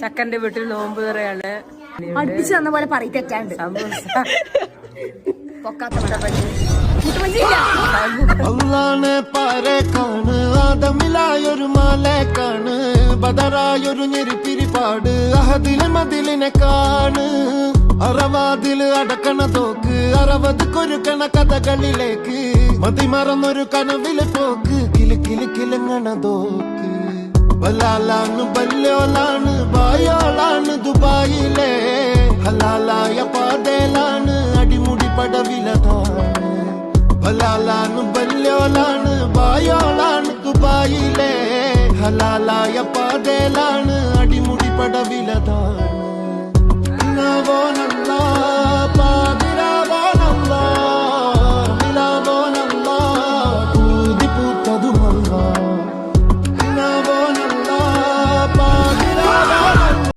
ചക്കന്റെ വീട്ടിൽ നോമ്പ് തുറയാണ്. അടുപ്പിച്ച് തന്ന പോലെ പറയും തെറ്റാണ്ട്. അള്ളാനെ പാരക്കാണ് ആദമിലായൊരു മാലേക്കാണ് ബദറായൊരു ഞെരിപ്പിരിപ്പാട് അഹദിലെ മതിലിനെ കാണ് അറവാതില് അടക്കണ തോക്ക് 60 കൊരുക്കണ കഥകളിലേക്ക് മതിമറന്നൊരു കനവില് പോക്ക് കിലി കിലി കിലങ്ങണ തോക്ക് ബലാലാണ് ബല്യോളാണ് ബായോളാണ് ദുബായിലെ ഹലാലായ പാതയിലാണ് അടിമുടി പടവിലതാണ് ബലാലാണ് ബല്യോളാണ് ബായോളാണ് ദുബായിലെ ഹലാലായ പാതയിലാണ് അടി